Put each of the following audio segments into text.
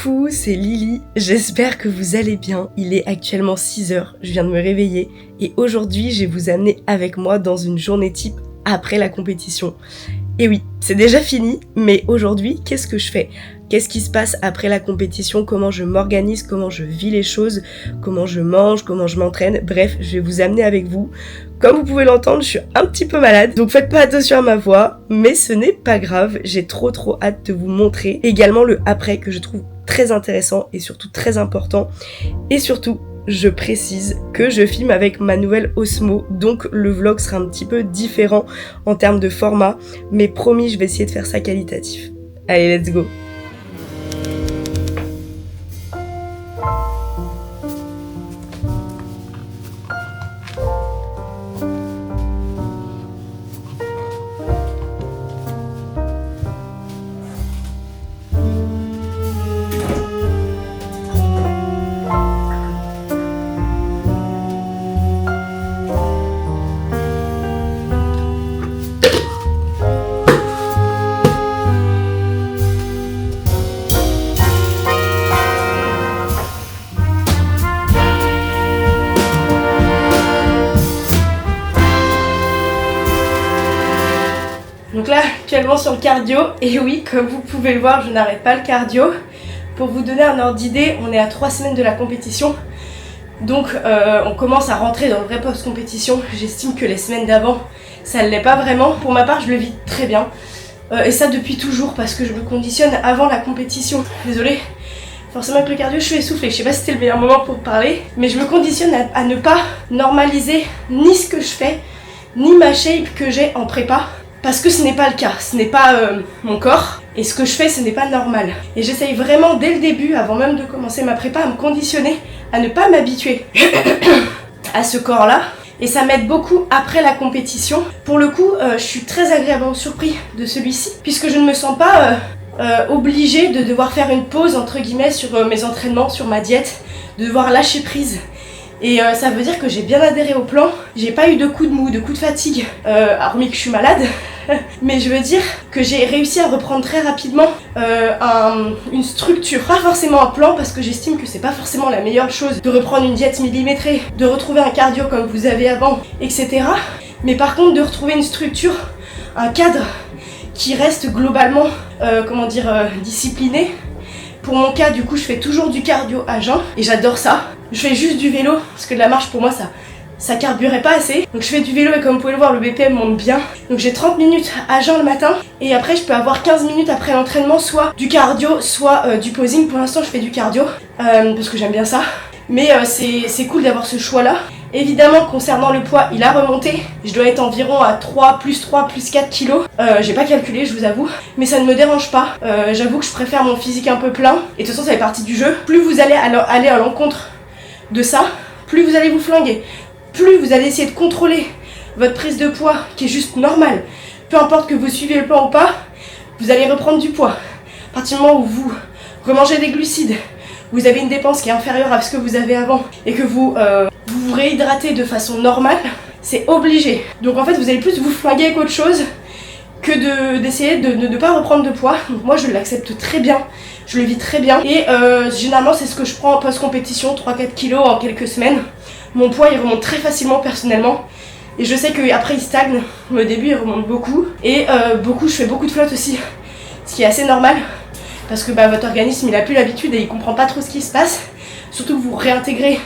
Coucou, c'est Lily, j'espère que vous allez bien. Il est actuellement 6h, je viens de me réveiller et aujourd'hui je vais vous amener avec moi dans une journée type après la compétition. Et oui, c'est déjà fini, mais aujourd'hui, qu'est-ce que je fais ? Qu'est-ce qui se passe après la compétition ? Comment je m'organise ? Comment je vis les choses ? Comment je mange ? Comment je m'entraîne ? Bref, je vais vous amener avec vous. Comme vous pouvez l'entendre, je suis un petit peu malade, donc faites pas attention à ma voix, mais ce n'est pas grave, j'ai trop hâte de vous montrer également le après que je trouve très intéressant et surtout très important. Et surtout, je précise que je filme avec ma nouvelle Osmo, donc le vlog sera un petit peu différent en termes de format, mais promis, je vais essayer de faire ça qualitatif. Allez, let's go! Donc là, actuellement sur le cardio, et oui, comme vous pouvez le voir, je n'arrête pas le cardio. Pour vous donner un ordre d'idée, on est à 3 semaines de la compétition. Donc on commence à rentrer dans le vrai post-compétition. J'estime que les semaines d'avant, ça ne l'est pas vraiment. Pour ma part, je le vis très bien. Et ça depuis toujours, parce que je me conditionne avant la compétition. Désolée, forcément avec le cardio, je suis essoufflée. Je sais pas si c'était le meilleur moment pour parler, mais je me conditionne à ne pas normaliser ni ce que je fais, ni ma shape que j'ai en prépa. Parce que ce n'est pas le cas, ce n'est pas mon corps, et ce que je fais, ce n'est pas normal. Et j'essaye vraiment dès le début, avant même de commencer ma prépa, à me conditionner, à ne pas m'habituer à ce corps-là. Et ça m'aide beaucoup après la compétition. Pour le coup, je suis très agréablement surpris de celui-ci, puisque je ne me sens pas obligée de devoir faire une pause, entre guillemets, sur mes entraînements, sur ma diète, de devoir lâcher prise. Et ça veut dire que j'ai bien adhéré au plan, j'ai pas eu de coups de mou, de coups de fatigue, hormis que je suis malade, mais je veux dire que j'ai réussi à reprendre très rapidement une structure, pas forcément un plan parce que j'estime que c'est pas forcément la meilleure chose de reprendre une diète millimétrée, de retrouver un cardio comme vous avez avant, etc. Mais par contre de retrouver une structure, un cadre qui reste globalement, discipliné. Pour mon cas, du coup, je fais toujours du cardio à jeun et j'adore ça. Je fais juste du vélo parce que de la marche pour moi ça carburait pas assez. Donc je fais du vélo et comme vous pouvez le voir, le BPM monte bien. Donc j'ai 30 minutes à jeun le matin et après je peux avoir 15 minutes après l'entraînement, soit du cardio, soit du posing. Pour l'instant, je fais du cardio parce que j'aime bien ça. Mais c'est cool d'avoir ce choix-là. Évidemment, concernant le poids, il a remonté. Je dois être environ à 3 plus 4 kilos. J'ai pas calculé, je vous avoue. Mais ça ne me dérange pas. J'avoue que je préfère mon physique un peu plein. Et de toute façon, ça fait partie du jeu. Plus vous allez aller à l'encontre de ça, plus vous allez vous flinguer. Plus vous allez essayer de contrôler votre prise de poids, qui est juste normale. Peu importe que vous suivez le plan ou pas, vous allez reprendre du poids. À partir du moment où vous remangez des glucides, vous avez une dépense qui est inférieure à ce que vous avez avant et que vous vous réhydratez de façon normale, c'est obligé. Donc en fait, vous allez plus vous flinguer qu'autre chose que d'essayer de ne pas reprendre de poids. Donc moi, je l'accepte très bien, je le vis très bien. Et généralement, c'est ce que je prends en post-compétition, 3-4 kilos en quelques semaines. Mon poids, il remonte très facilement personnellement. Et je sais qu'après, il stagne. Au début, il remonte beaucoup. Et je fais beaucoup de flotte aussi, ce qui est assez normal. Parce que votre organisme il a plus l'habitude et il comprend pas trop ce qui se passe. Surtout que vous réintégrez,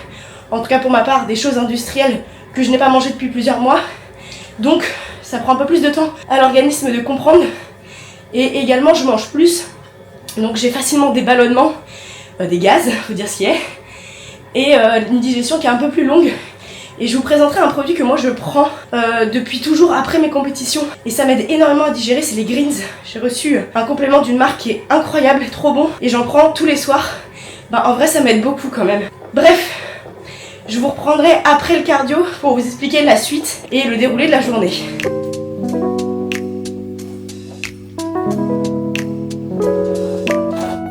en tout cas pour ma part, des choses industrielles que je n'ai pas mangées depuis plusieurs mois. Donc ça prend un peu plus de temps à l'organisme de comprendre. Et également je mange plus. Donc j'ai facilement des ballonnements, des gaz, faut dire ce qui est. Et une digestion qui est un peu plus longue. Et je vous présenterai un produit que moi je prends depuis toujours après mes compétitions. Et ça m'aide énormément à digérer, c'est les greens. J'ai reçu un complément d'une marque qui est incroyable, trop bon. Et j'en prends tous les soirs. En vrai ça m'aide beaucoup quand même. Bref, je vous reprendrai après le cardio pour vous expliquer la suite et le déroulé de la journée.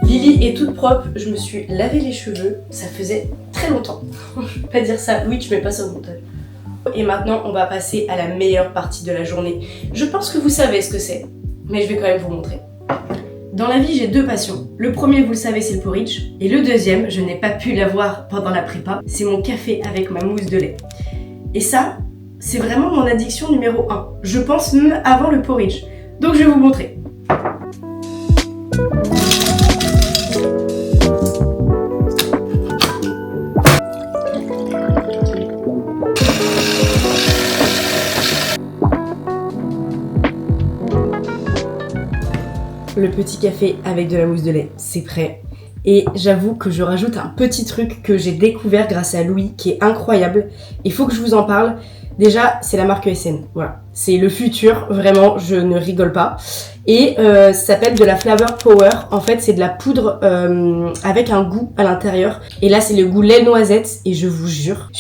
Lily est toute propre, je me suis lavé les cheveux, ça faisait très longtemps. Je peux pas dire ça, oui tu mets pas ça au montage. Et maintenant on va passer à la meilleure partie de la journée. Je pense que vous savez ce que c'est, mais je vais quand même vous montrer. Dans la vie, j'ai deux passions. Le premier, vous le savez, c'est le porridge. Et le deuxième, je n'ai pas pu l'avoir pendant la prépa, c'est mon café avec ma mousse de lait. Et ça, c'est vraiment mon addiction numéro 1. Je pense même avant le porridge. Donc je vais vous montrer. Le petit café avec de la mousse de lait, c'est prêt. Et j'avoue que je rajoute un petit truc que j'ai découvert grâce à Louis, qui est incroyable. Il faut que je vous en parle. Déjà, c'est la marque ESN. Voilà. C'est le futur, vraiment, je ne rigole pas. Et ça s'appelle de la Flavor Power. En fait, c'est de la poudre avec un goût à l'intérieur. Et là, c'est le goût lait noisette. Et je vous jure,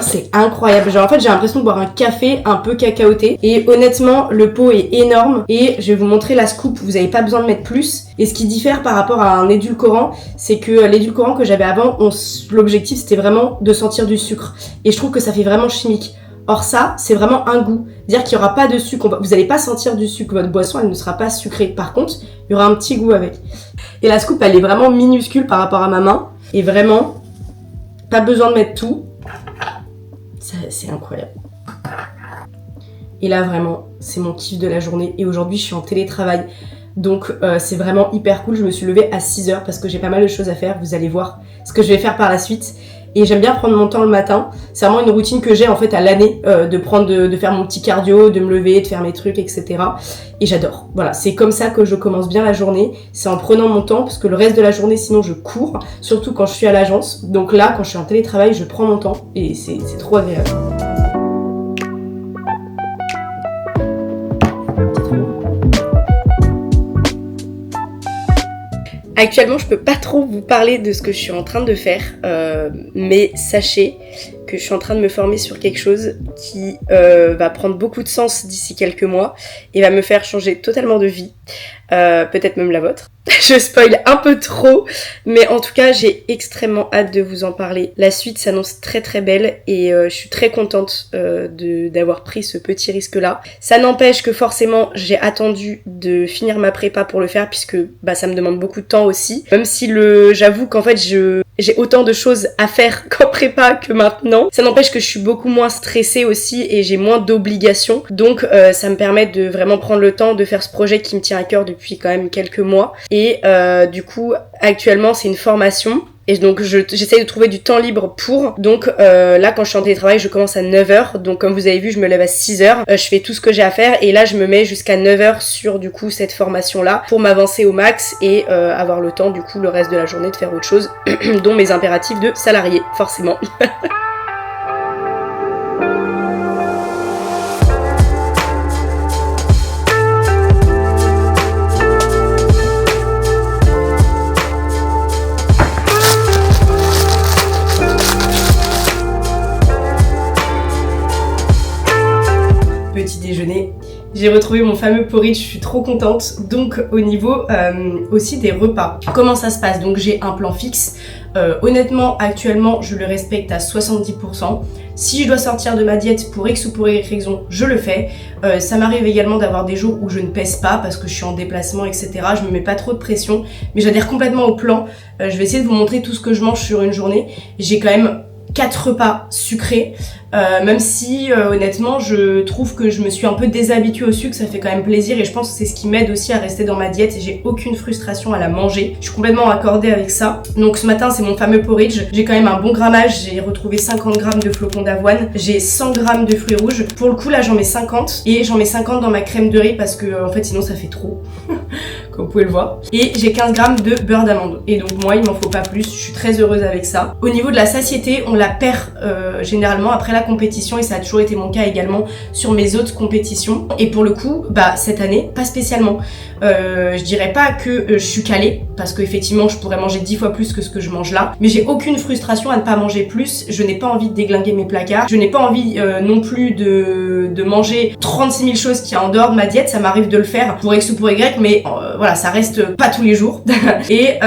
c'est incroyable. Genre, en fait, j'ai l'impression de boire un café un peu cacaoté. Et honnêtement, le pot est énorme. Et je vais vous montrer la scoop. Vous n'avez pas besoin de mettre plus. Et ce qui diffère par rapport à un édulcorant, c'est que l'édulcorant que j'avais avant, l'objectif, c'était vraiment de sentir du sucre. Et je trouve que ça fait vraiment chimique. Or ça, c'est vraiment un goût. Dire qu'il n'y aura pas de sucre. Vous n'allez pas sentir du sucre. Votre boisson, elle ne sera pas sucrée. Par contre, il y aura un petit goût avec. Et la scoop, elle est vraiment minuscule par rapport à ma main. Et vraiment, pas besoin de mettre tout. C'est incroyable. Et là, vraiment, c'est mon kiff de la journée. Et aujourd'hui, je suis en télétravail. Donc, c'est vraiment hyper cool. Je me suis levée à 6h parce que j'ai pas mal de choses à faire. Vous allez voir ce que je vais faire par la suite. Et j'aime bien prendre mon temps le matin. C'est vraiment une routine que j'ai en fait à l'année, de faire mon petit cardio, de me lever, de faire mes trucs, etc. Et j'adore. Voilà, c'est comme ça que je commence bien la journée. C'est en prenant mon temps parce que le reste de la journée, sinon je cours. Surtout quand je suis à l'agence. Donc là, quand je suis en télétravail, je prends mon temps et c'est trop agréable. Actuellement, je peux pas trop vous parler de ce que je suis en train de faire, mais sachez que je suis en train de me former sur quelque chose qui va prendre beaucoup de sens d'ici quelques mois et va me faire changer totalement de vie, peut-être même la vôtre. Je spoil un peu trop, mais en tout cas, j'ai extrêmement hâte de vous en parler. La suite s'annonce très très belle et je suis très contente d'avoir pris ce petit risque-là. Ça n'empêche que forcément, j'ai attendu de finir ma prépa pour le faire puisque ça me demande beaucoup de temps aussi. Même si j'avoue qu'en fait, j'ai autant de choses à faire qu'en prépa que maintenant. Ça n'empêche que je suis beaucoup moins stressée aussi et j'ai moins d'obligations. Donc ça me permet de vraiment prendre le temps de faire ce projet qui me tient à cœur depuis quand même quelques mois. Et du coup, actuellement, c'est une formation. Et donc, j'essaye de trouver du temps libre pour. Donc là, quand je suis en télétravail, je commence à 9h. Donc, comme vous avez vu, je me lève à 6h. Je fais tout ce que j'ai à faire. Et là, je me mets jusqu'à 9h sur, du coup, cette formation-là pour m'avancer au max et avoir le temps, du coup, le reste de la journée de faire autre chose, dont mes impératifs de salarié, forcément. Petit déjeuner. J'ai retrouvé mon fameux porridge, je suis trop contente. Donc au niveau aussi des repas, comment ça se passe? Donc j'ai un plan fixe. Honnêtement, actuellement, je le respecte à 70%. Si je dois sortir de ma diète pour X ou pour Y raison, je le fais. Ça m'arrive également d'avoir des jours où je ne pèse pas parce que je suis en déplacement, etc. Je me mets pas trop de pression, mais j'adhère complètement au plan. Je vais essayer de vous montrer tout ce que je mange sur une journée. J'ai quand même 4 repas sucrés, même si honnêtement je trouve que je me suis un peu déshabituée au sucre, ça fait quand même plaisir et je pense que c'est ce qui m'aide aussi à rester dans ma diète et j'ai aucune frustration à la manger. Je suis complètement accordée avec ça. Donc ce matin c'est mon fameux porridge, j'ai quand même un bon grammage, j'ai retrouvé 50 grammes de flocons d'avoine, j'ai 100 grammes de fruits rouges. Pour le coup là j'en mets 50 et j'en mets 50 dans ma crème de riz parce que en fait sinon ça fait trop. Comme vous pouvez le voir. Et j'ai 15 grammes de beurre d'amande. Et donc moi, il m'en faut pas plus. Je suis très heureuse avec ça. Au niveau de la satiété, on la perd généralement après la compétition. Et ça a toujours été mon cas également sur mes autres compétitions. Et pour le coup, cette année, pas spécialement. Je dirais pas que je suis calée. Parce qu'effectivement, je pourrais manger 10 fois plus que ce que je mange là. Mais j'ai aucune frustration à ne pas manger plus. Je n'ai pas envie de déglinguer mes placards. Je n'ai pas envie non plus de manger 36 000 choses qui est en dehors de ma diète. Ça m'arrive de le faire pour X ou pour Y. Mais voilà, ça reste pas tous les jours. Et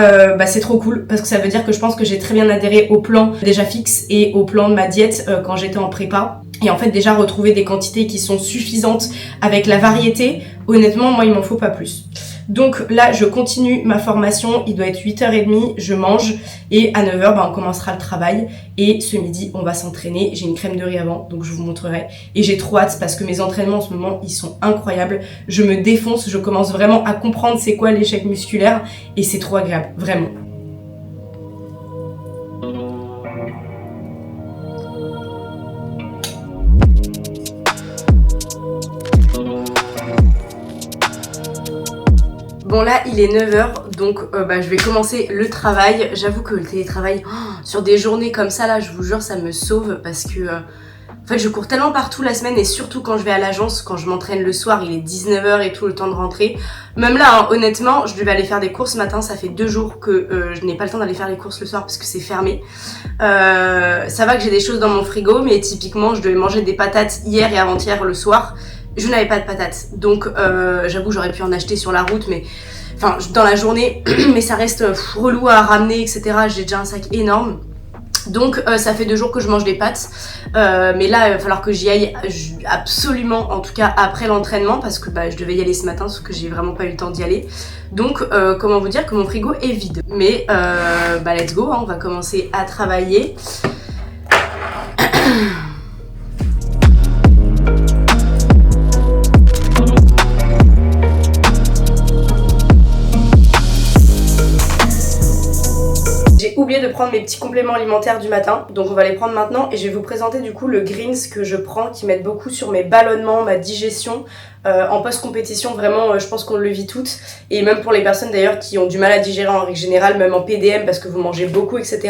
c'est trop cool parce que ça veut dire que je pense que j'ai très bien adhéré au plan déjà fixe et au plan de ma diète quand j'étais en prépa. Et en fait déjà retrouver des quantités qui sont suffisantes avec la variété, honnêtement moi il m'en faut pas plus. Donc là, je continue ma formation, il doit être 8h30, je mange et à 9h, on commencera le travail. Et ce midi, on va s'entraîner. J'ai une crème de riz avant, donc je vous montrerai. Et j'ai trop hâte parce que mes entraînements en ce moment, ils sont incroyables. Je me défonce, je commence vraiment à comprendre c'est quoi l'échec musculaire et c'est trop agréable, vraiment. Bon là il est 9h donc je vais commencer le travail. J'avoue que le télétravail sur des journées comme ça là je vous jure ça me sauve parce que en fait je cours tellement partout la semaine et surtout quand je vais à l'agence, quand je m'entraîne le soir il est 19h et tout le temps de rentrer. Même là honnêtement je devais aller faire des courses ce matin, ça fait 2 jours que je n'ai pas le temps d'aller faire les courses le soir parce que c'est fermé. Ça va que j'ai des choses dans mon frigo mais typiquement je devais manger des patates hier et avant-hier le soir. Je n'avais pas de patates, donc j'avoue j'aurais pu en acheter sur la route, mais enfin dans la journée, mais ça reste relou à ramener, etc. J'ai déjà un sac énorme, donc ça fait 2 jours que je mange des pâtes, mais là il va falloir que j'y aille absolument, en tout cas après l'entraînement, parce que je devais y aller ce matin, sauf que j'ai vraiment pas eu le temps d'y aller. Donc comment vous dire que mon frigo est vide, mais let's go, hein, on va commencer à travailler. Oublié de prendre mes petits compléments alimentaires du matin, donc on va les prendre maintenant et je vais vous présenter du coup le greens que je prends qui m'aide beaucoup sur mes ballonnements, ma digestion en post-compétition. Vraiment je pense qu'on le vit toutes et même pour les personnes d'ailleurs qui ont du mal à digérer en règle générale, même en PDM parce que vous mangez beaucoup etc.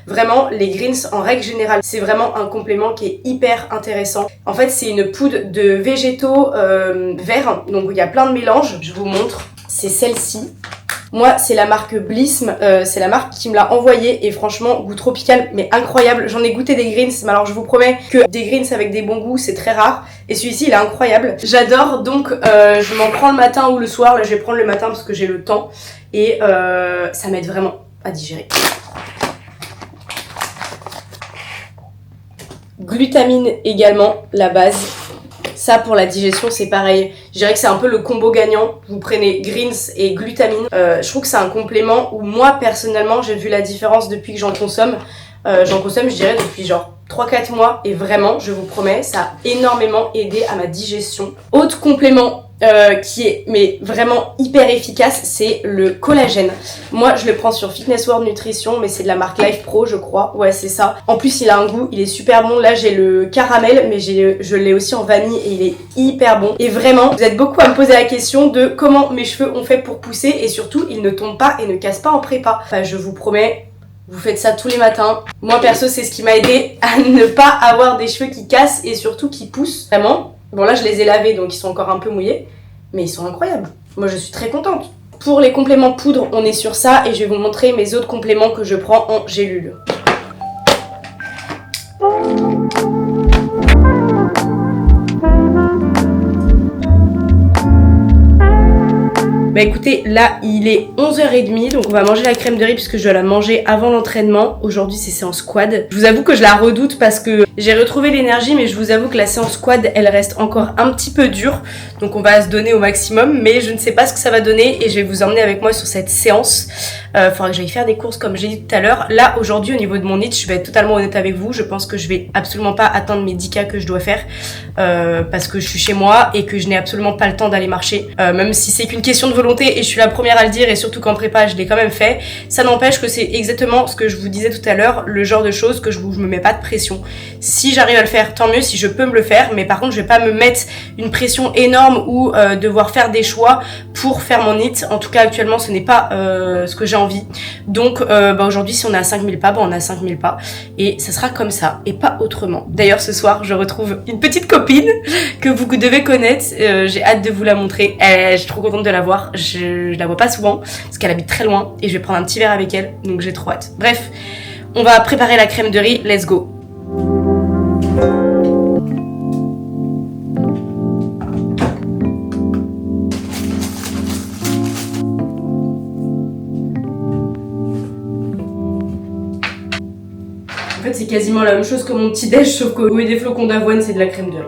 Vraiment les greens en règle générale c'est vraiment un complément qui est hyper intéressant. En fait c'est une poudre de végétaux verts, donc il y a plein de mélanges, je vous montre, c'est celle-ci. Moi c'est la marque Blism, c'est la marque qui me l'a envoyé et franchement goût tropical mais incroyable. J'en ai goûté des greens, mais alors je vous promets que des greens avec des bons goûts c'est très rare et celui-ci il est incroyable. J'adore, donc je m'en prends le matin ou le soir. Là je vais prendre le matin parce que j'ai le temps et ça m'aide vraiment à digérer. Glutamine également, la base. Ça pour la digestion c'est pareil, je dirais que c'est un peu le combo gagnant. Vous prenez greens et glutamine, je trouve que c'est un complément où moi personnellement j'ai vu la différence depuis que j'en consomme. J'en consomme je dirais depuis genre 3-4 mois et vraiment je vous promets ça a énormément aidé à ma digestion. Autre complément qui est mais vraiment hyper efficace, c'est le collagène. Moi je le prends sur Fitness World Nutrition, mais c'est de la marque Life Pro je crois, ouais c'est ça. En plus il a un goût, il est super bon. Là j'ai le caramel mais je l'ai aussi en vanille et il est hyper bon. Et vraiment vous êtes beaucoup à me poser la question de comment mes cheveux ont fait pour pousser et surtout ils ne tombent pas et ne cassent pas en prépa. Enfin je vous promets, vous faites ça tous les matins. Moi perso c'est ce qui m'a aidé à ne pas avoir des cheveux qui cassent et surtout qui poussent vraiment. Bon là je les ai lavés donc ils sont encore un peu mouillés, mais ils sont incroyables. Moi je suis très contente. Pour les compléments poudre on est sur ça et je vais vous montrer mes autres compléments que je prends en gélule. Bah écoutez, là il est 11h30, donc on va manger la crème de riz puisque je dois la manger avant l'entraînement. Aujourd'hui c'est séance quad. Je vous avoue que je la redoute parce que j'ai retrouvé l'énergie, mais je vous avoue que la séance quad elle reste encore un petit peu dure. Donc on va se donner au maximum, mais je ne sais pas ce que ça va donner et je vais vous emmener avec moi sur cette séance. Faudra que j'aille faire des courses comme j'ai dit tout à l'heure. Là aujourd'hui au niveau de mon HIIT, je vais être totalement honnête avec vous, je pense que je vais absolument pas atteindre mes 10K que je dois faire parce que je suis chez moi et que je n'ai absolument pas le temps d'aller marcher. Même si c'est qu'une question de volonté et je suis la première à le dire et surtout qu'en prépa je l'ai quand même fait, ça n'empêche que c'est exactement ce que je vous disais tout à l'heure, le genre de choses que je me mets pas de pression. Si j'arrive à le faire tant mieux, si je peux me le faire, mais par contre je vais pas me mettre une pression énorme ou devoir faire des choix pour faire mon HIIT. En tout cas actuellement ce n'est pas ce que j'ai envie. Donc aujourd'hui si on est à 5000 pas, on est à 5000 pas et ça sera comme ça et pas autrement. D'ailleurs ce soir je retrouve une petite copine que vous devez connaître, j'ai hâte de vous la montrer. Je suis trop contente de la voir. Je la vois pas souvent parce qu'elle habite très loin et je vais prendre un petit verre avec elle, donc j'ai trop hâte. Bref, on va préparer la crème de riz, let's go. En fait c'est quasiment la même chose que mon petit déj, sauf qu'au lieu des flocons d'avoine c'est de la crème de riz.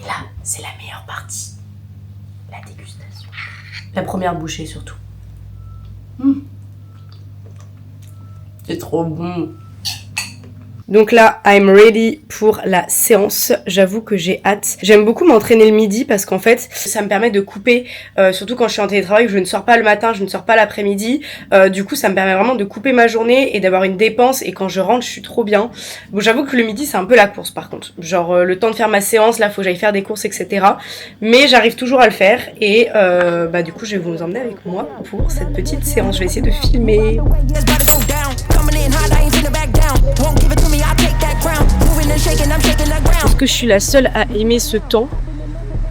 Et là c'est la meilleure partie. la dégustation. La première bouchée surtout. C'est trop bon. Donc là, I'm ready pour la séance. J'avoue que j'ai hâte. J'aime beaucoup m'entraîner le midi parce qu'en fait, ça me permet de couper, surtout quand je suis en télétravail, je ne sors pas le matin, je ne sors pas l'après-midi. Du coup, ça me permet vraiment de couper ma journée et d'avoir une dépense. Et quand je rentre, je suis trop bien. Bon, j'avoue que le midi, c'est un peu la course par contre. Genre, le temps de faire ma séance, là, faut que j'aille faire des courses, etc. Mais j'arrive toujours à le faire. Et du coup, je vais vous emmener avec moi pour cette petite séance. Je vais essayer de filmer. Est-ce que je suis la seule à aimer ce temps?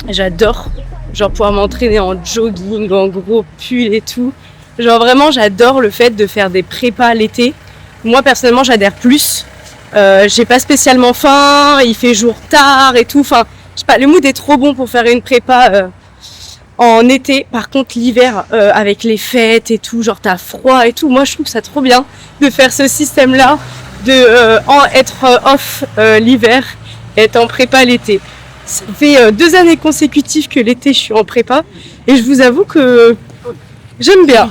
J'adore, genre pouvoir m'entraîner en jogging, en gros pull et tout. Genre vraiment j'adore le fait de faire des prépas l'été. Moi personnellement j'adhère plus. J'ai pas spécialement faim, il fait jour tard et tout. Enfin, je sais pas, le mood est trop bon pour faire une prépa en été. Par contre l'hiver avec les fêtes et tout, genre t'as froid et tout. Moi je trouve ça trop bien de faire ce système-là, de être off l'hiver et être en prépa l'été. Ça fait 2 années consécutives que l'été je suis en prépa et je vous avoue que j'aime bien.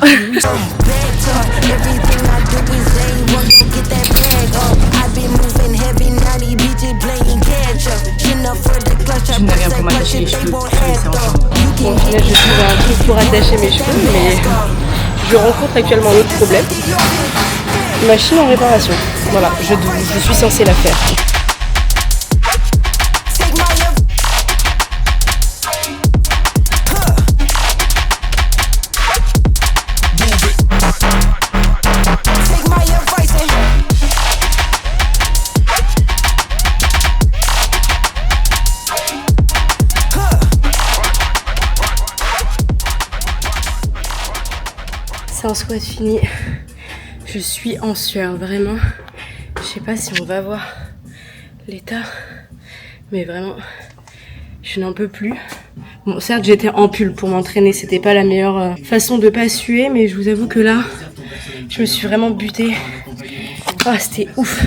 Je n'ai rien pour m'attacher les cheveux. Bon, là je trouve un truc pour attacher mes cheveux, mais je rencontre actuellement un autre problème. Machine en réparation. Voilà, je suis censée la faire. C'est un squat fini. Je suis en sueur, vraiment. Je sais pas si on va voir l'état, mais vraiment, je n'en peux plus. Bon, certes, j'étais en pull pour m'entraîner, c'était pas la meilleure façon de pas suer, mais je vous avoue que là, je me suis vraiment butée. Ah, c'était ouf.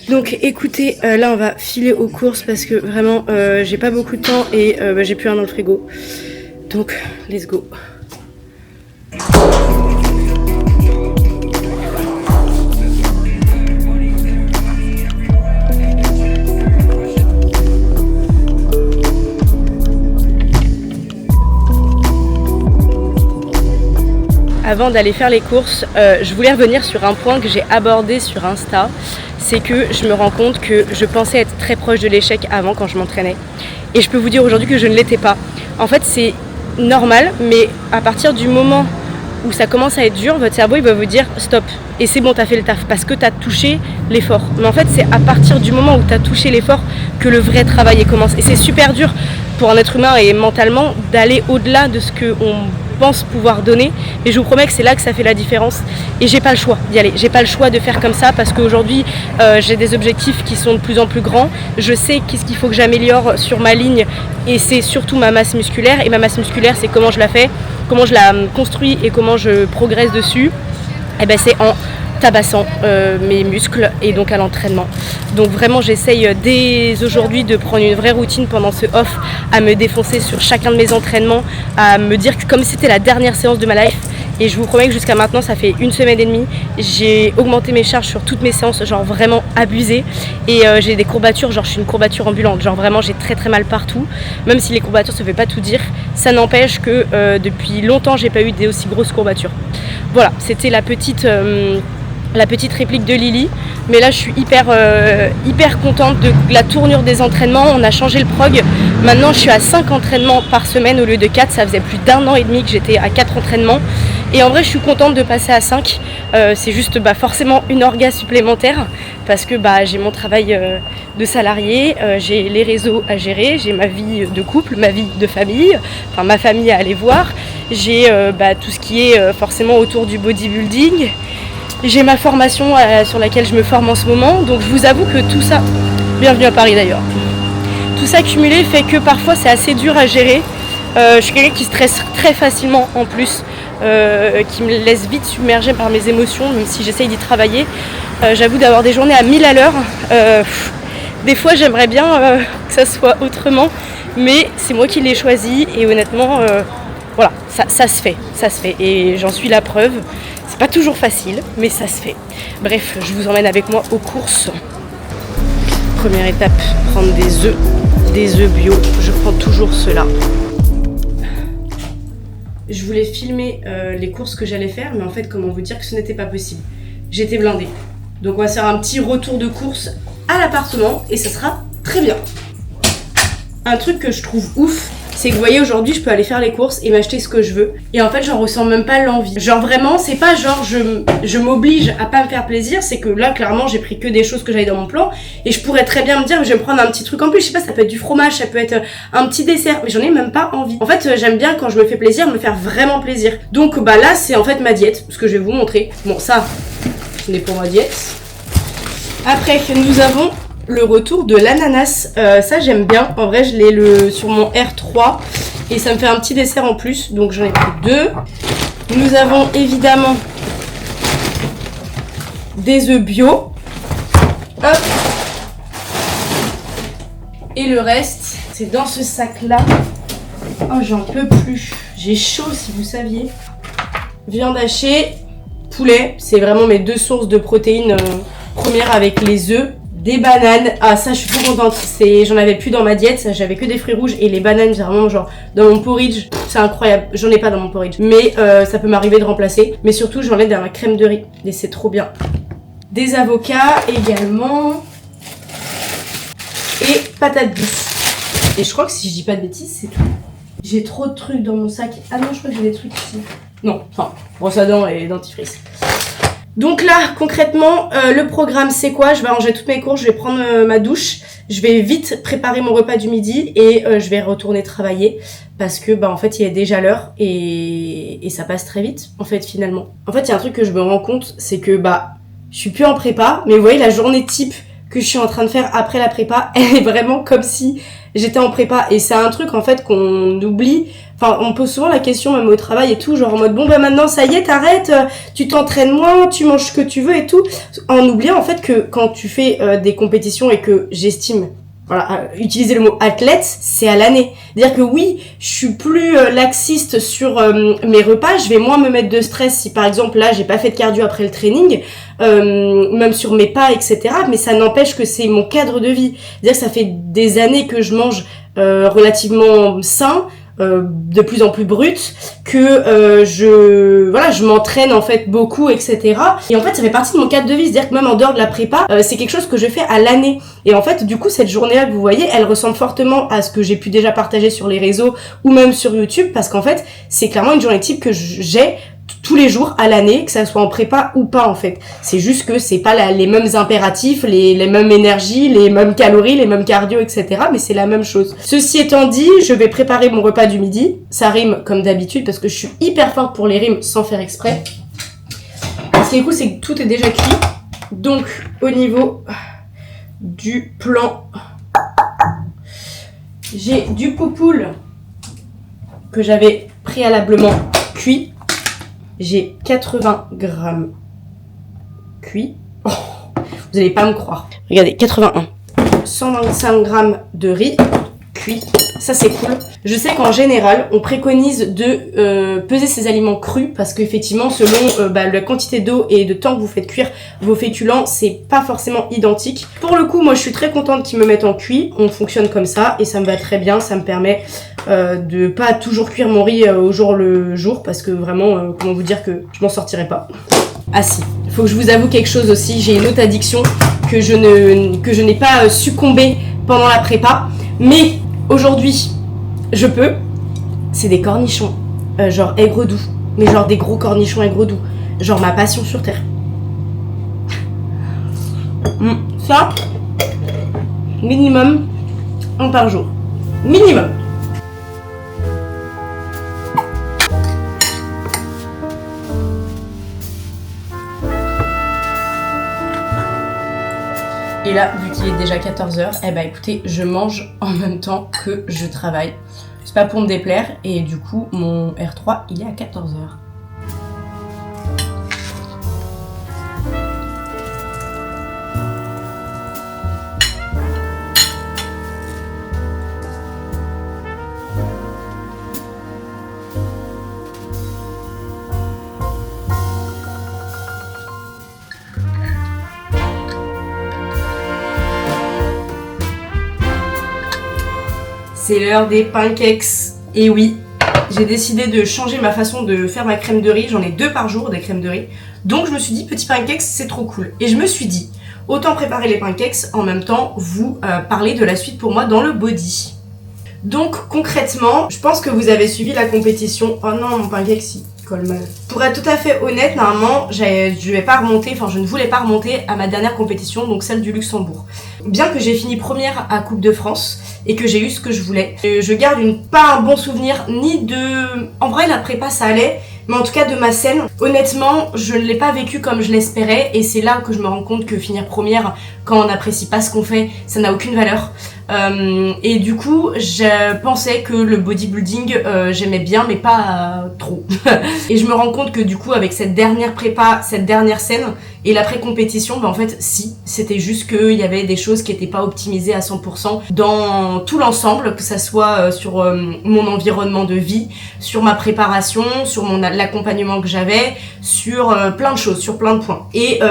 Donc écoutez, là on va filer aux courses parce que vraiment, j'ai pas beaucoup de temps et j'ai plus rien dans le frigo. Donc, let's go. Avant d'aller faire les courses, je voulais revenir sur un point que j'ai abordé sur Insta. C'est que je me rends compte que je pensais être très proche de l'échec avant quand je m'entraînais. Et je peux vous dire aujourd'hui que je ne l'étais pas. En fait, c'est normal, mais à partir du moment où ça commence à être dur, votre cerveau il va vous dire stop. Et c'est bon, t'as fait le taf parce que t'as touché l'effort. Mais en fait, c'est à partir du moment où t'as touché l'effort que le vrai travail commence. Et c'est super dur pour un être humain et mentalement d'aller au-delà de ce qu'on pense pouvoir donner, mais je vous promets que c'est là que ça fait la différence et j'ai pas le choix d'y aller, j'ai pas le choix de faire comme ça parce qu'aujourd'hui j'ai des objectifs qui sont de plus en plus grands, je sais qu'est-ce qu'il faut que j'améliore sur ma ligne et c'est surtout ma masse musculaire et ma masse musculaire c'est comment je la fais, comment je la construis et comment je progresse dessus, et ben c'est en tabassant mes muscles et donc à l'entraînement. Donc vraiment j'essaye dès aujourd'hui de prendre une vraie routine pendant ce off, à me défoncer sur chacun de mes entraînements, à me dire que comme c'était la dernière séance de ma life, et je vous promets que jusqu'à maintenant ça fait 1 semaine et demie, j'ai augmenté mes charges sur toutes mes séances, genre vraiment abusé, et j'ai des courbatures, genre je suis une courbature ambulante, genre vraiment j'ai très très mal partout, même si les courbatures ça veut pas tout dire, ça n'empêche que depuis longtemps j'ai pas eu des aussi grosses courbatures. Voilà, c'était la petite réplique de Lily, mais là je suis hyper contente de la tournure des entraînements. On a changé le prog, maintenant je suis à 5 entraînements par semaine au lieu de 4, ça faisait plus d'1 an et demi que j'étais à 4 entraînements et en vrai je suis contente de passer à 5, c'est juste forcément une orga supplémentaire parce que j'ai mon travail de salarié, j'ai les réseaux à gérer, j'ai ma vie de couple, ma vie de famille, enfin ma famille à aller voir, j'ai tout ce qui est forcément autour du bodybuilding. J'ai ma formation sur laquelle je me forme en ce moment, donc je vous avoue que tout ça, bienvenue à Paris d'ailleurs, tout ça cumulé fait que parfois c'est assez dur à gérer. Je suis quelqu'un qui stresse très facilement en plus, qui me laisse vite submerger par mes émotions, même si j'essaye d'y travailler. J'avoue d'avoir des journées à 1000 à l'heure. Des fois j'aimerais bien que ça soit autrement, mais c'est moi qui l'ai choisi et honnêtement ça se fait. Et j'en suis la preuve. C'est pas toujours facile, mais ça se fait. Bref, je vous emmène avec moi aux courses. Première étape, prendre des œufs bio. Je prends toujours ceux-là. Je voulais filmer les courses que j'allais faire, mais en fait, comment vous dire que ce n'était pas possible. J'étais blindée. Donc on va faire un petit retour de course à l'appartement et ça sera très bien. Un truc que je trouve ouf, c'est que vous voyez, aujourd'hui je peux aller faire les courses et m'acheter ce que je veux. Et en fait j'en ressens même pas l'envie. Genre vraiment, c'est pas genre je m'oblige à pas me faire plaisir, c'est que là clairement j'ai pris que des choses que j'avais dans mon plan. Et je pourrais très bien me dire, je vais me prendre un petit truc en plus, je sais pas, ça peut être du fromage, ça peut être un petit dessert, mais j'en ai même pas envie. En fait j'aime bien quand je me fais plaisir, me faire vraiment plaisir. Donc bah là c'est en fait ma diète, ce que je vais vous montrer. Bon ça, ce n'est pour ma diète. Après nous avons le retour de l'ananas, ça j'aime bien, en vrai je l'ai sur mon R3 et ça me fait un petit dessert en plus, donc j'en ai pris 2. Nous avons évidemment des œufs bio, hop, et le reste c'est dans ce sac là. Oh j'en peux plus, j'ai chaud si vous saviez. Viande hachée, poulet, c'est vraiment mes 2 sources de protéines premières avec les œufs. Des bananes, ah ça je suis trop contente, j'en avais plus dans ma diète, j'avais que des fruits rouges et les bananes c'est vraiment genre dans mon porridge, c'est incroyable, j'en ai pas dans mon porridge, mais ça peut m'arriver de remplacer, mais surtout j'en ai dans ma crème de riz et c'est trop bien. Des avocats également et patates douces. Et je crois que si je dis pas de bêtises c'est tout. J'ai trop de trucs dans mon sac, ah non je crois que j'ai des trucs ici. Non, enfin brosse à dents et dentifrice. Donc là, concrètement, le programme c'est quoi? Je vais ranger toutes mes courses, je vais prendre ma douche, je vais vite préparer mon repas du midi et je vais retourner travailler parce que bah en fait il est déjà l'heure et ça passe très vite en fait finalement. En fait il y a un truc que je me rends compte, c'est que bah je suis plus en prépa, mais vous voyez la journée type que je suis en train de faire après la prépa, elle est vraiment comme si j'étais en prépa et c'est un truc en fait qu'on oublie. Enfin, on pose souvent la question même au travail et tout, genre en mode bon bah maintenant ça y est t'arrêtes, tu t'entraînes moins, tu manges ce que tu veux et tout, en oubliant en fait que quand tu fais des compétitions et que j'estime, voilà, utiliser le mot athlète, c'est à l'année. C'est-à-dire que oui, je suis plus laxiste sur mes repas, je vais moins me mettre de stress si par exemple là j'ai pas fait de cardio après le training, même sur mes pas etc. Mais ça n'empêche que c'est mon cadre de vie. C'est-à-dire que ça fait des années que je mange relativement sain, de plus en plus brute, que je m'entraîne en fait beaucoup etc. Et en fait ça fait partie de mon cadre de vie, c'est-à-dire que même en dehors de la prépa c'est quelque chose que je fais à l'année et en fait du coup cette journée là que vous voyez elle ressemble fortement à ce que j'ai pu déjà partager sur les réseaux ou même sur YouTube parce qu'en fait c'est clairement une journée type que j'ai tous les jours à l'année, que ça soit en prépa ou pas en fait. C'est juste que c'est pas les mêmes impératifs, les mêmes énergies, les mêmes calories, les mêmes cardio, etc. Mais c'est la même chose. Ceci étant dit, je vais préparer mon repas du midi. Ça rime comme d'habitude parce que je suis hyper forte pour les rimes sans faire exprès. Ce qui est cool, c'est que tout est déjà cuit. Donc au niveau du plan, j'ai du poupoule que j'avais préalablement cuit. J'ai 80 grammes cuits. Oh, vous allez pas me croire. Regardez, 81. 125 grammes de riz cuit. Ça c'est cool. Je sais qu'en général, on préconise de peser ces aliments crus parce qu'effectivement, selon la quantité d'eau et de temps que vous faites cuire vos féculents, c'est pas forcément identique. Pour le coup, moi je suis très contente qu'ils me mettent en cuit. On fonctionne comme ça et ça me va très bien. Ça me permet de pas toujours cuire mon riz au jour le jour parce que vraiment, comment vous dire que je m'en sortirai pas. Ah si, il faut que je vous avoue quelque chose aussi. J'ai une autre addiction que je n'ai pas succombé pendant la prépa, mais aujourd'hui, je peux. C'est des cornichons, genre aigre doux, mais genre des gros cornichons aigre doux, genre ma passion sur terre. Ça, minimum, un par jour. Minimum. Et là, vu qu'il est déjà 14h, eh ben écoutez, je mange en même temps que je travaille. C'est pas pour me déplaire et du coup, mon R3, il est à 14h. C'est l'heure des pancakes. Et oui, j'ai décidé de changer ma façon de faire ma crème de riz. J'en ai 2 par jour des crèmes de riz. Donc je me suis dit, petit pancakes, c'est trop cool. Et je me suis dit, autant préparer les pancakes, en même temps vous parler de la suite pour moi dans le body. Donc concrètement, je pense que vous avez suivi la compétition. Oh non, mon pancake si colle mal. Pour être tout à fait honnête, normalement, je ne voulais pas remonter à ma dernière compétition, donc celle du Luxembourg. Bien que j'ai fini première à Coupe de France et que j'ai eu ce que je voulais, je garde pas un bon souvenir ni de... En vrai, la prépa, ça allait, mais en tout cas de ma scène, honnêtement, je ne l'ai pas vécu comme je l'espérais et c'est là que je me rends compte que finir première, quand on n'apprécie pas ce qu'on fait, ça n'a aucune valeur. Et du coup, je pensais que le bodybuilding, j'aimais bien, mais pas trop. Et je me rends compte que du coup, avec cette dernière prépa, cette dernière scène et l'après-compétition, en fait, si, c'était juste qu'il y avait des choses qui n'étaient pas optimisées à 100% dans tout l'ensemble, que ça soit sur mon environnement de vie, sur ma préparation, sur l'accompagnement que j'avais, sur plein de choses, sur plein de points. Et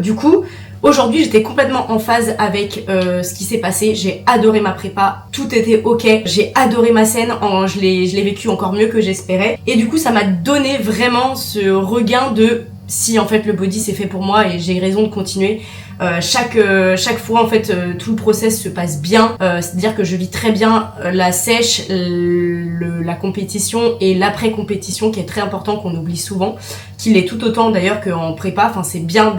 du coup, aujourd'hui, j'étais complètement en phase avec ce qui s'est passé. J'ai adoré ma prépa, tout était ok. J'ai adoré ma scène, je l'ai vécu encore mieux que j'espérais. Et du coup, ça m'a donné vraiment ce regain de si en fait le body c'est fait pour moi et j'ai raison de continuer. Chaque fois en fait tout le process se passe bien, c'est-à-dire que je vis très bien la sèche, la compétition et l'après-compétition qui est très important, qu'on oublie souvent, qu'il est tout autant d'ailleurs qu'en prépa. Enfin, c'est bien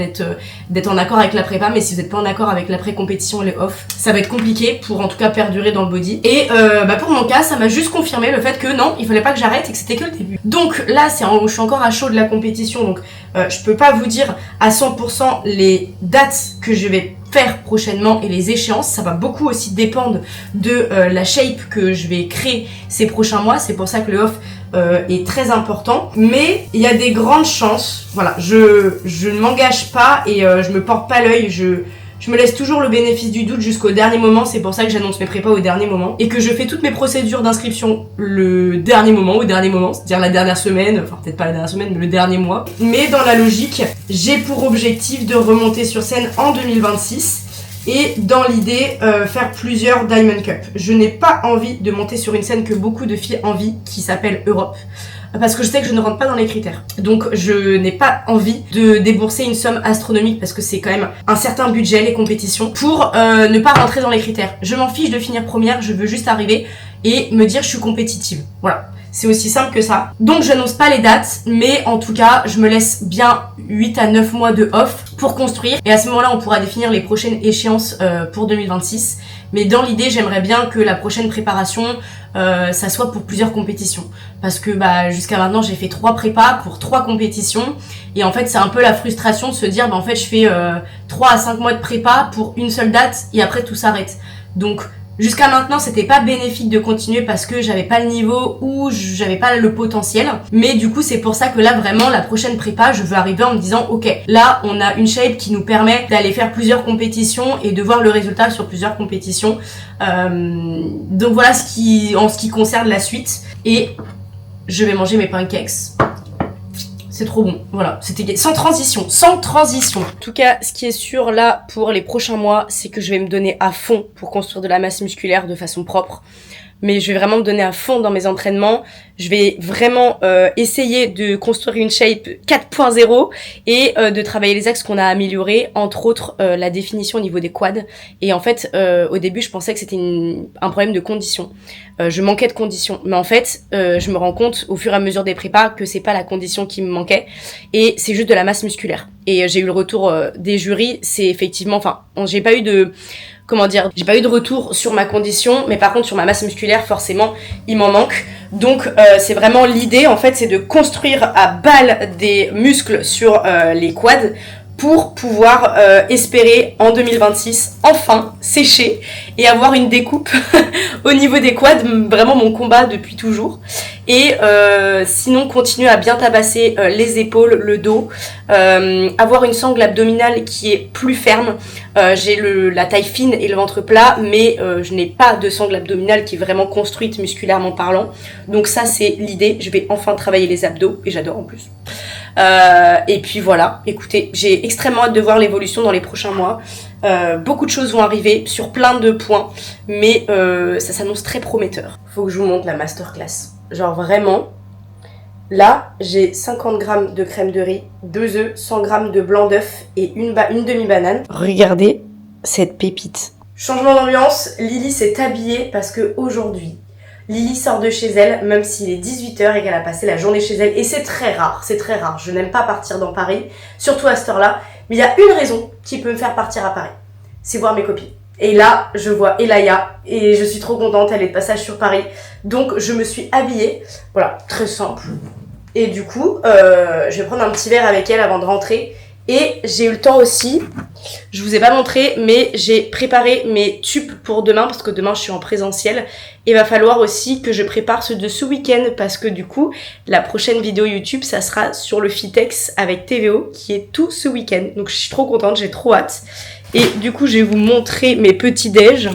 d'être en accord avec la prépa, mais si vous n'êtes pas en accord avec l'après-compétition et les off, ça va être compliqué pour en tout cas perdurer dans le body. Et pour mon cas, ça m'a juste confirmé le fait que non, il fallait pas que j'arrête et que c'était que le début. Donc là, je suis encore à chaud de la compétition, donc je peux pas vous dire à 100% les dates que je vais faire prochainement et les échéances. Ça va beaucoup aussi dépendre de la shape que je vais créer ces prochains mois. C'est pour ça que le off est très important, mais il y a des grandes chances. Voilà, je ne m'engage pas et je me porte pas l'œil. Je me laisse toujours le bénéfice du doute jusqu'au dernier moment. C'est pour ça que j'annonce mes prépas au dernier moment et que je fais toutes mes procédures d'inscription au dernier moment, c'est-à-dire la dernière semaine, enfin peut-être pas la dernière semaine, mais le dernier mois. Mais dans la logique, j'ai pour objectif de remonter sur scène en 2026 et dans l'idée faire plusieurs Diamond Cup. Je n'ai pas envie de monter sur une scène que beaucoup de filles envient, qui s'appelle Europe. Parce que je sais que je ne rentre pas dans les critères. Donc je n'ai pas envie de débourser une somme astronomique parce que c'est quand même un certain budget les compétitions pour ne pas rentrer dans les critères. Je m'en fiche de finir première, je veux juste arriver et me dire je suis compétitive. Voilà. C'est aussi simple que ça. Donc je n'annonce pas les dates, mais en tout cas, je me laisse bien 8 à 9 mois de off pour construire. Et à ce moment-là, on pourra définir les prochaines échéances pour 2026. Mais dans l'idée, j'aimerais bien que la prochaine préparation, ça soit pour plusieurs compétitions. Parce que jusqu'à maintenant, j'ai fait 3 prépas pour 3 compétitions. Et en fait, c'est un peu la frustration de se dire, en fait, je fais 3 à 5 mois de prépa pour une seule date et après tout s'arrête. Donc, jusqu'à maintenant, c'était pas bénéfique de continuer parce que j'avais pas le niveau ou j'avais pas le potentiel. Mais du coup, c'est pour ça que là, vraiment, la prochaine prépa, je veux arriver en me disant, ok, là, on a une shape qui nous permet d'aller faire plusieurs compétitions et de voir le résultat sur plusieurs compétitions. Donc voilà en ce qui concerne la suite. Et je vais manger mes pancakes. C'est trop bon, voilà, c'était sans transition. En tout cas, ce qui est sûr là pour les prochains mois, c'est que je vais me donner à fond pour construire de la masse musculaire de façon propre. Mais je vais vraiment me donner à fond dans mes entraînements. Je vais vraiment essayer de construire une shape 4.0 et de travailler les axes qu'on a améliorés, entre autres la définition au niveau des quads. Et en fait, au début, je pensais que c'était un problème de condition. Je manquais de condition, mais en fait, je me rends compte au fur et à mesure des prépas que c'est pas la condition qui me manquait et c'est juste de la masse musculaire. Et j'ai eu le retour des jurys, c'est effectivement, j'ai pas eu de retour sur ma condition, mais par contre sur ma masse musculaire, forcément, il m'en manque. Donc c'est vraiment l'idée, en fait, c'est de construire à balle des muscles sur les quads pour pouvoir espérer en 2026 enfin sécher et avoir une découpe au niveau des quads, vraiment mon combat depuis toujours. Et sinon continuer à bien tabasser les épaules, le dos, avoir une sangle abdominale qui est plus ferme. J'ai la taille fine et le ventre plat, mais je n'ai pas de sangle abdominale qui est vraiment construite musculairement parlant. Donc ça c'est l'idée, je vais enfin travailler les abdos et j'adore en plus. Et puis voilà, écoutez, j'ai extrêmement hâte de voir l'évolution dans les prochains mois. Beaucoup de choses vont arriver sur plein de points, mais ça s'annonce très prometteur. Faut que je vous montre la masterclass. Genre vraiment, là j'ai 50 g de crème de riz, 2 œufs, 100 g de blanc d'œuf et une demi-banane. Regardez cette pépite. Changement d'ambiance, Lily s'est habillée parce que aujourd'hui, Lily sort de chez elle, même s'il est 18h et qu'elle a passé la journée chez elle. Et c'est très rare. Je n'aime pas partir dans Paris, surtout à cette heure-là. Mais il y a une raison qui peut me faire partir à Paris. C'est voir mes copines. Et là, je vois Elaya et je suis trop contente, elle est de passage sur Paris. Donc, je me suis habillée. Voilà, très simple. Et du coup, je vais prendre un petit verre avec elle avant de rentrer. Et j'ai eu le temps aussi, je vous ai pas montré, mais j'ai préparé mes tubes pour demain parce que demain je suis en présentiel. Et il va falloir aussi que je prépare ceux de ce week-end parce que du coup, la prochaine vidéo YouTube, ça sera sur le Fitex avec TVO qui est tout ce week-end. Donc je suis trop contente, j'ai trop hâte. Et du coup, je vais vous montrer mes petits déj.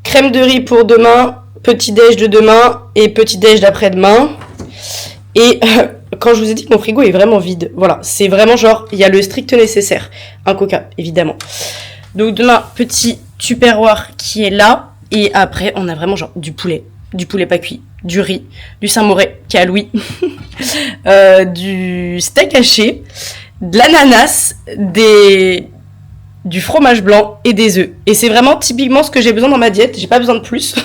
Crème de riz pour demain, petit déj de demain et petit déj d'après-demain. Et quand je vous ai dit que mon frigo est vraiment vide, voilà, c'est vraiment genre, il y a le strict nécessaire. Un coca, évidemment. Donc demain, petit tupperware qui est là. Et après, on a vraiment genre du poulet pas cuit, du riz, du Saint-Moré qui est à Louis, du steak haché, de l'ananas, du fromage blanc et des œufs. Et c'est vraiment typiquement ce que j'ai besoin dans ma diète, j'ai pas besoin de plus.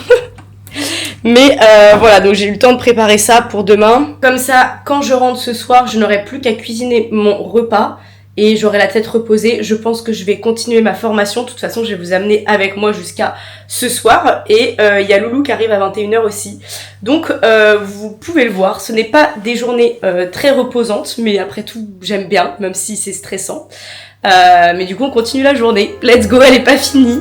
Mais voilà, donc j'ai eu le temps de préparer ça pour demain. Comme ça, quand je rentre ce soir, je n'aurai plus qu'à cuisiner mon repas et j'aurai la tête reposée. Je pense que je vais continuer ma formation. De toute façon, je vais vous amener avec moi jusqu'à ce soir. Et il y a Loulou qui arrive à 21h aussi. Donc, vous pouvez le voir. Ce n'est pas des journées très reposantes, mais après tout, j'aime bien, même si c'est stressant. Mais du coup, on continue la journée. Let's go, elle est pas finie.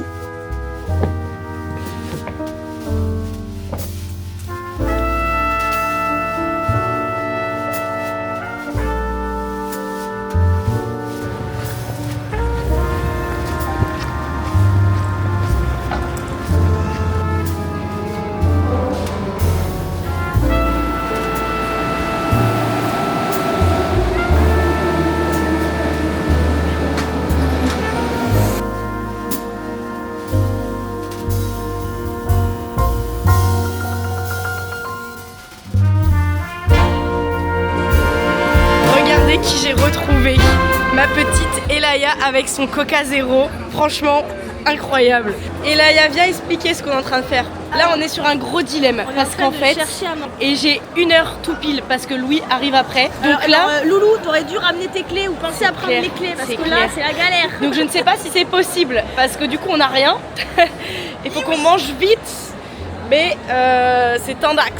Qui j'ai retrouvé, ma petite Elaya avec son Coca Zéro, franchement incroyable. Elaya, viens expliquer ce qu'on est en train de faire. Là on est sur un gros dilemme parce qu'en fait, et j'ai 1 heure tout pile parce que Louis arrive après. Donc Loulou, t'aurais dû ramener tes clés ou penser à prendre les clés parce que là c'est la galère. Donc je ne sais pas si c'est possible parce que du coup on n'a rien. Il faut qu'on mange vite, mais c'est tendax.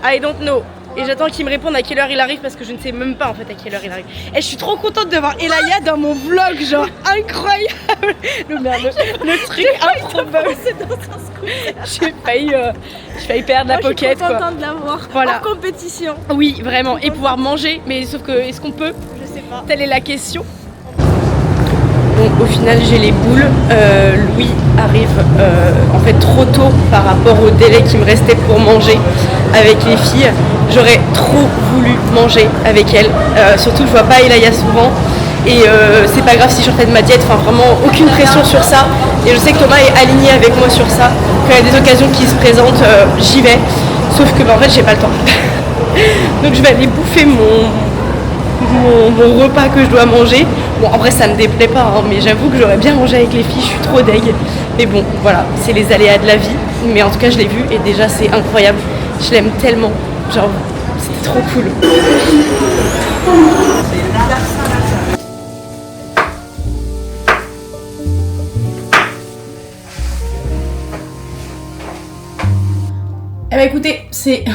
I don't know. Et j'attends qu'il me réponde à quelle heure il arrive parce que je ne sais même pas en fait à quelle heure il arrive. Et je suis trop contente de voir Elaya dans mon vlog, genre incroyable. Le truc improbable. J'ai failli perdre la pocket. Je suis trop contente de la voir en compétition. Oui, vraiment. Et pouvoir manger, mais sauf que est-ce qu'on peut? Je sais pas. Telle est la question. Donc au final j'ai les boules, Louis arrive en fait trop tôt par rapport au délai qui me restait pour manger avec les filles. J'aurais trop voulu manger avec elle, surtout je vois pas Elaya souvent et c'est pas grave si je sortais de ma diète, enfin vraiment aucune pression sur ça. Et je sais que Thomas est aligné avec moi sur ça, quand il y a des occasions qui se présentent, j'y vais, sauf que en fait j'ai pas le temps. Donc je vais aller bouffer mon repas que je dois manger. Bon, en vrai ça me déplaît pas, hein, mais j'avoue que j'aurais bien mangé avec les filles, je suis trop deg. Mais bon, voilà, c'est les aléas de la vie. Mais en tout cas, je l'ai vu et déjà c'est incroyable. Je l'aime tellement. Genre, c'était trop cool. Eh ben écoutez, c'est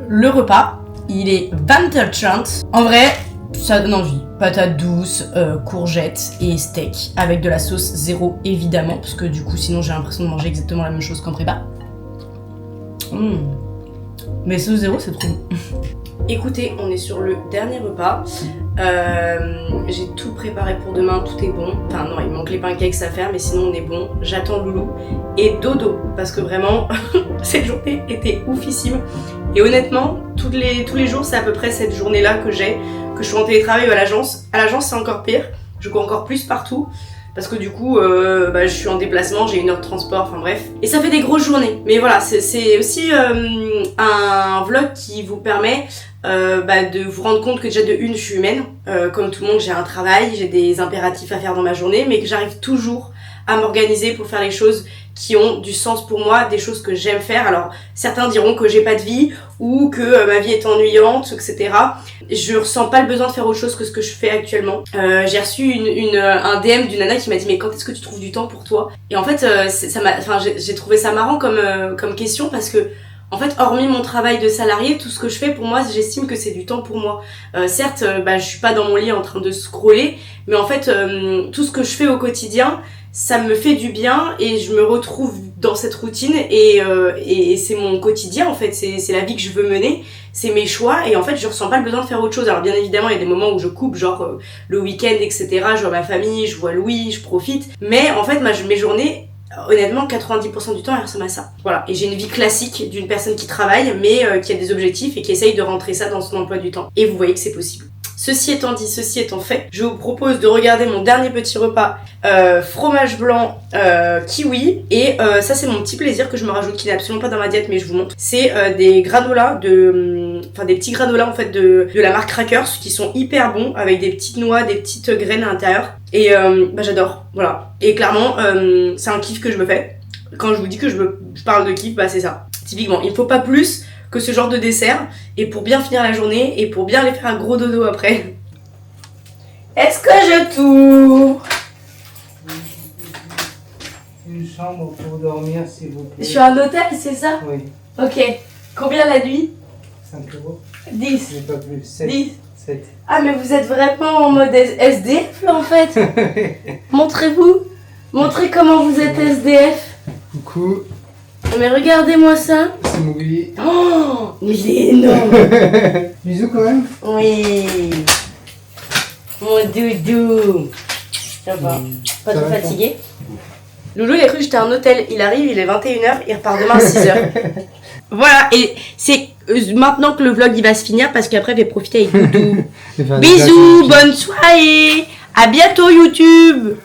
le repas. Il est 20h30. En vrai, ça donne envie. Patates douces, courgettes et steak avec de la sauce zéro évidemment parce que du coup sinon j'ai l'impression de manger exactement la même chose qu'en prépa. Mais sauce zéro c'est trop bon. Écoutez, on est sur le dernier repas. J'ai tout préparé pour demain, tout est bon. Enfin non, il manque les pancakes à faire mais sinon on est bon. J'attends Loulou et dodo parce que vraiment cette journée était oufissime. Et honnêtement, tous les jours c'est à peu près cette journée là que je suis en télétravail ou à l'agence. À l'agence c'est encore pire, je cours encore plus partout parce que du coup je suis en déplacement, j'ai 1 heure de transport, enfin bref. Et ça fait des grosses journées. Mais voilà, c'est aussi un vlog qui vous permet de vous rendre compte que déjà de une, je suis humaine. Comme tout le monde, j'ai un travail, j'ai des impératifs à faire dans ma journée, mais que j'arrive toujours à m'organiser pour faire les choses qui ont du sens pour moi, des choses que j'aime faire. Alors certains diront que j'ai pas de vie ou que ma vie est ennuyante, etc. Je ressens pas le besoin de faire autre chose que ce que je fais actuellement. J'ai reçu un DM d'une nana qui m'a dit mais quand est-ce que tu trouves du temps pour toi? Et en fait j'ai trouvé ça marrant comme question parce que en fait, hormis mon travail de salarié, tout ce que je fais pour moi, j'estime que c'est du temps pour moi. Certes, je suis pas dans mon lit en train de scroller, mais en fait, tout ce que je fais au quotidien, ça me fait du bien et je me retrouve dans cette routine et c'est mon quotidien en fait, c'est la vie que je veux mener, c'est mes choix et en fait je ressens pas le besoin de faire autre chose. Alors bien évidemment il y a des moments où je coupe, genre le week-end etc, je vois ma famille, je vois Louis, je profite, mais en fait mes journées, honnêtement 90% du temps elles ressemblent à ça. Voilà, et j'ai une vie classique d'une personne qui travaille mais qui a des objectifs et qui essaye de rentrer ça dans son emploi du temps. Et vous voyez que c'est possible. Ceci étant dit, ceci étant fait, je vous propose de regarder mon dernier petit repas, fromage blanc, kiwi, et ça c'est mon petit plaisir que je me rajoute qui n'est absolument pas dans ma diète mais je vous montre. C'est des granolas des petits granolas en fait de la marque Crackers qui sont hyper bons avec des petites noix, des petites graines à l'intérieur et j'adore, voilà. Et clairement c'est un kiff que je me fais. Quand je vous dis que je parle de kiff, c'est ça. Typiquement, il ne faut pas plus que ce genre de dessert et pour bien finir la journée et pour bien aller faire un gros dodo après. Est-ce que je tourne? Une chambre pour dormir s'il vous plaît. Je suis à un hôtel, c'est ça? Oui. Ok. Combien la nuit? 5 euros. 10. Mais pas plus. 7. 10. 7. Ah mais vous êtes vraiment en mode SDF là en fait. Montrez-vous. Montrez comment vous êtes SDF. Coucou, Mais regardez-moi ça. c'est Mowgli. Oh, il est énorme. Bisous quand même. Oui. Mon doudou. Ça va. Pas Ça trop va, fatigué? Loulou il a cru que j'étais à un hôtel. Il arrive, il est 21h, il repart demain à 6h. Voilà, et c'est maintenant que le vlog il va se finir parce qu'après je vais profiter avec Doudou. Bisous, bonne soirée. À bientôt YouTube.